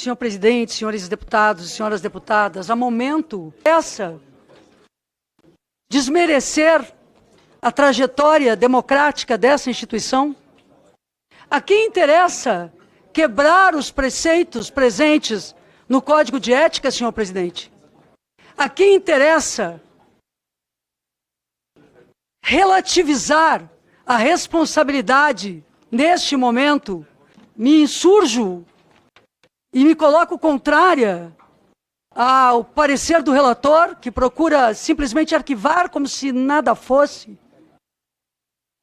Senhor presidente, senhores deputados e senhoras deputadas, há momento desmerecer a trajetória democrática dessa instituição? A quem interessa quebrar os preceitos presentes no Código de Ética, senhor presidente? A quem interessa relativizar a responsabilidade neste momento? Me insurjo e me coloco contrária ao parecer do relator, que procura simplesmente arquivar como se nada fosse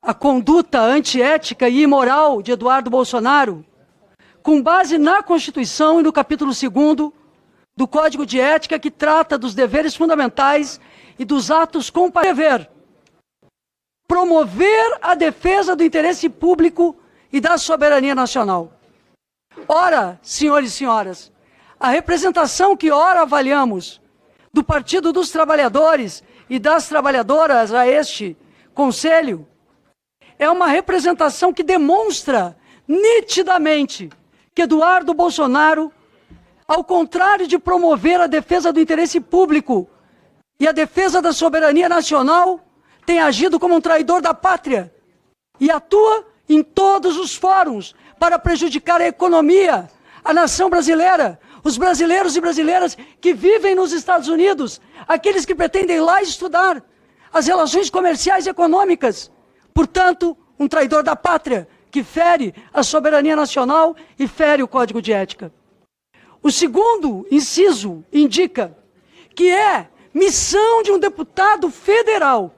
a conduta antiética e imoral de Eduardo Bolsonaro, com base na Constituição e no capítulo 2º do Código de Ética, que trata dos deveres fundamentais e dos atos com dever. Promover a defesa do interesse público e da soberania nacional. Ora, senhores e senhoras, a representação que ora avaliamos do Partido dos Trabalhadores e das Trabalhadoras a este Conselho é uma representação que demonstra nitidamente que Eduardo Bolsonaro, ao contrário de promover a defesa do interesse público e a defesa da soberania nacional, tem agido como um traidor da pátria e atua em todos os fóruns para prejudicar a economia, a nação brasileira, os brasileiros e brasileiras que vivem nos Estados Unidos, aqueles que pretendem lá estudar as relações comerciais e econômicas. Portanto, um traidor da pátria que fere a soberania nacional e fere o Código de Ética. O segundo inciso indica que é missão de um deputado federal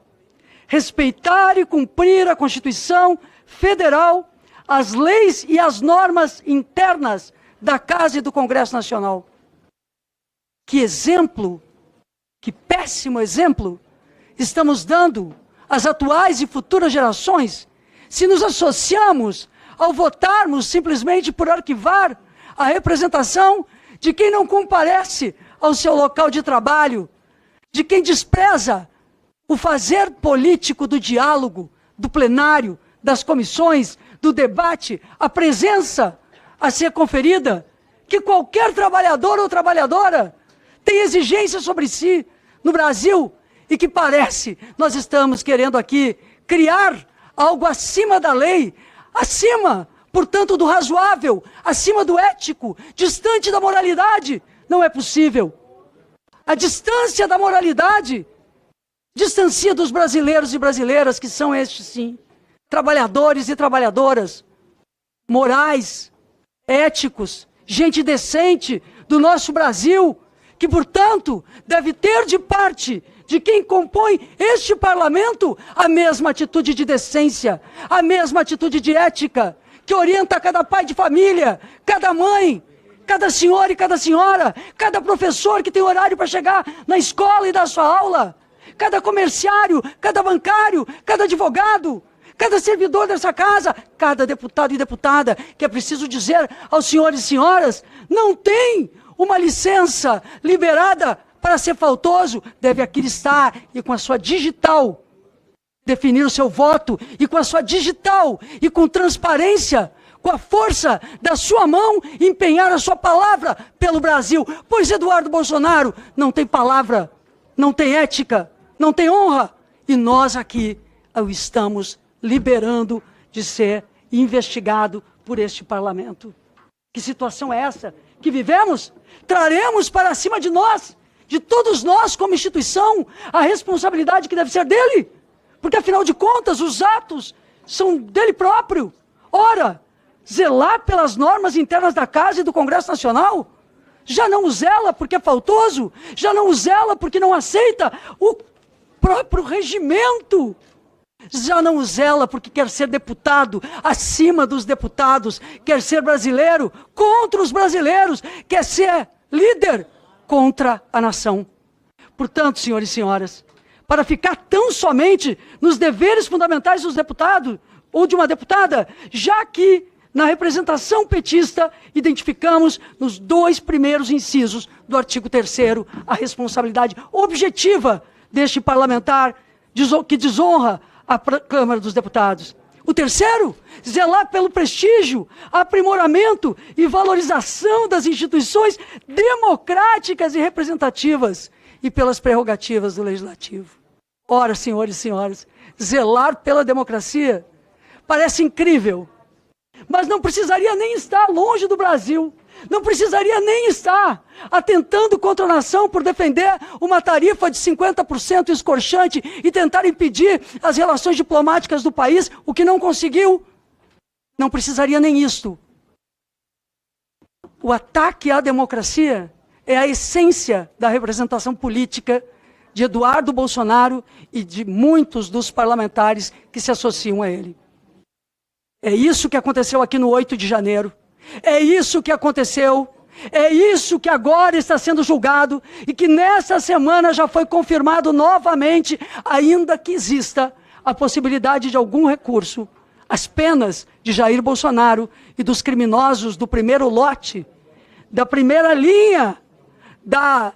respeitar e cumprir a Constituição Federal, as leis e as normas internas da Casa e do Congresso Nacional. Que exemplo, que péssimo exemplo estamos dando às atuais e futuras gerações se nos associamos ao votarmos simplesmente por arquivar a representação de quem não comparece ao seu local de trabalho, de quem despreza o fazer político do diálogo, do plenário, das comissões, do debate, a presença a ser conferida, que qualquer trabalhador ou trabalhadora tem exigência sobre si no Brasil e que parece nós estamos querendo aqui criar algo acima da lei, acima, portanto, do razoável, acima do ético, distante da moralidade. Não é possível. A distância da moralidade distancia dos brasileiros e brasileiras, que são estes sim, trabalhadores e trabalhadoras, morais, éticos, gente decente do nosso Brasil, que, portanto, deve ter de parte de quem compõe este parlamento a mesma atitude de decência, a mesma atitude de ética, que orienta cada pai de família, cada mãe, cada senhor e cada senhora, cada professor que tem horário para chegar na escola e dar sua aula, cada comerciário, cada bancário, cada advogado, cada servidor dessa casa, cada deputado e deputada, que é preciso dizer aos senhores e senhoras, não tem uma licença liberada para ser faltoso, deve aqui estar e com a sua digital definir o seu voto, e com a sua digital e com transparência, com a força da sua mão, empenhar a sua palavra pelo Brasil, pois Eduardo Bolsonaro não tem palavra, não tem ética, não tem honra, e nós aqui o estamos liberando de ser investigado por este parlamento. Que situação é essa que vivemos? Traremos para cima de nós, de todos nós como instituição, a responsabilidade que deve ser dele, porque afinal de contas os atos são dele próprio. Ora, zelar pelas normas internas da Casa e do Congresso Nacional, já não o zela porque é faltoso, já não o zela porque não aceita o próprio regimento, já não o zela porque quer ser deputado acima dos deputados, quer ser brasileiro contra os brasileiros, quer ser líder contra a nação. Portanto, senhores e senhoras, para ficar tão somente nos deveres fundamentais dos deputados ou de uma deputada, já que na representação petista identificamos nos 2 primeiros incisos do artigo 3º a responsabilidade objetiva deste parlamentar que desonra a Câmara dos Deputados. O terceiro, zelar pelo prestígio, aprimoramento e valorização das instituições democráticas e representativas e pelas prerrogativas do Legislativo. Ora, senhores e senhoras, zelar pela democracia parece incrível, mas não precisaria nem estar longe do Brasil, não precisaria nem estar atentando contra a nação por defender uma tarifa de 50% escorchante e tentar impedir as relações diplomáticas do país, o que não conseguiu. Não precisaria nem isto. O ataque à democracia é a essência da representação política de Eduardo Bolsonaro e de muitos dos parlamentares que se associam a ele. É isso que aconteceu aqui no 8 de janeiro. É isso que aconteceu. É isso que agora está sendo julgado e que nessa semana já foi confirmado novamente, ainda que exista a possibilidade de algum recurso. As penas de Jair Bolsonaro e dos criminosos do primeiro lote, da primeira linha, da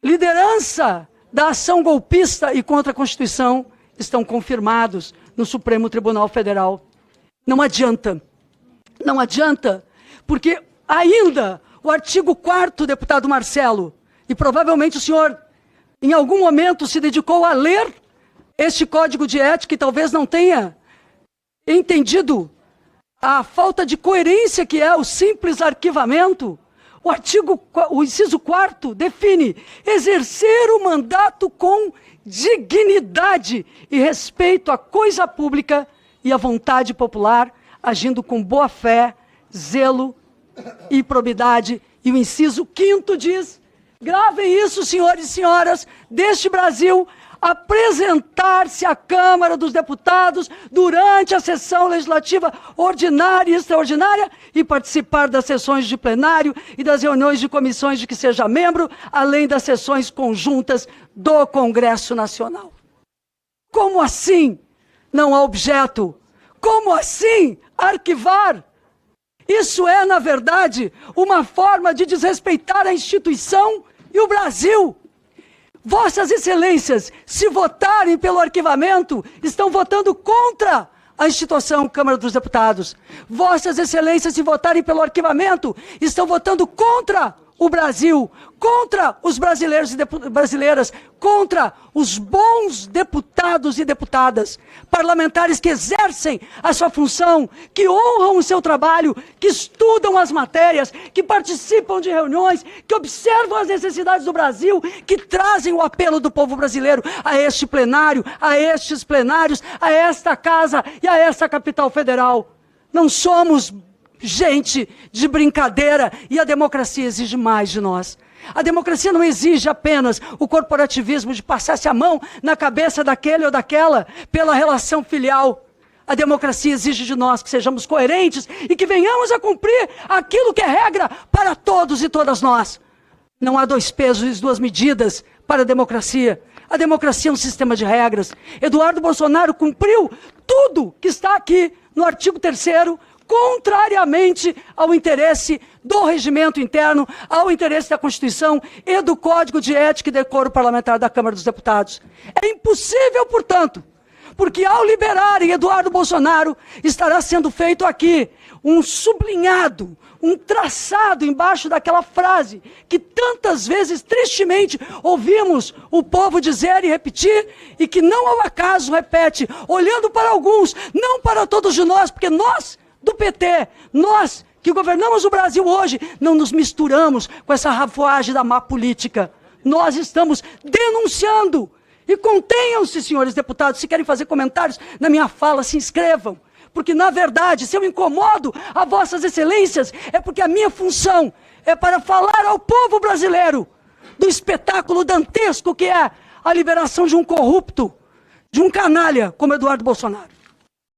liderança da ação golpista e contra a Constituição, estão confirmados no Supremo Tribunal Federal. Não adianta, porque ainda o artigo 4º, deputado Marcelo, e provavelmente o senhor em algum momento se dedicou a ler este código de ética e talvez não tenha entendido a falta de coerência que é o simples arquivamento. O inciso 4º define exercer o mandato com dignidade e respeito à coisa pública e à vontade popular, agindo com boa fé, zelo e probidade. E o inciso 5º diz, gravem isso, senhores e senhoras deste Brasil, apresentar-se à Câmara dos Deputados durante a sessão legislativa ordinária e extraordinária e participar das sessões de plenário e das reuniões de comissões de que seja membro, além das sessões conjuntas do Congresso Nacional. Como assim não há objeto? Como assim arquivar? Isso é, na verdade, uma forma de desrespeitar a instituição e o Brasil. Vossas Excelências, se votarem pelo arquivamento, estão votando contra a instituição Câmara dos Deputados. Vossas Excelências, se votarem pelo arquivamento, estão votando contra o Brasil, contra os brasileiros e brasileiras, contra os bons deputados e deputadas, parlamentares que exercem a sua função, que honram o seu trabalho, que estudam as matérias, que participam de reuniões, que observam as necessidades do Brasil, que trazem o apelo do povo brasileiro a este plenário, a estes plenários, a esta casa e a esta capital federal. Não somos gente de brincadeira e a democracia exige mais de nós. A democracia não exige apenas o corporativismo de passar-se a mão na cabeça daquele ou daquela pela relação filial. A democracia exige de nós que sejamos coerentes e que venhamos a cumprir aquilo que é regra para todos e todas nós. Não há dois pesos e duas medidas para a democracia. A democracia é um sistema de regras. Eduardo Bolsonaro cumpriu tudo que está aqui no artigo 3º, contrariamente ao interesse do regimento interno, ao interesse da Constituição e do Código de Ética e Decoro Parlamentar da Câmara dos Deputados. É impossível, portanto, porque ao liberarem Eduardo Bolsonaro, estará sendo feito aqui um sublinhado, um traçado embaixo daquela frase que tantas vezes, tristemente, ouvimos o povo dizer e repetir, e que não ao acaso repete, olhando para alguns, não para todos de nós, porque nós, do PT, nós que governamos o Brasil hoje, não nos misturamos com essa rafuagem da má política. Nós estamos denunciando. E contenham-se, senhores deputados, se querem fazer comentários na minha fala, se inscrevam. Porque, na verdade, se eu incomodo a vossas excelências, é porque a minha função é para falar ao povo brasileiro do espetáculo dantesco que é a liberação de um corrupto, de um canalha como Eduardo Bolsonaro.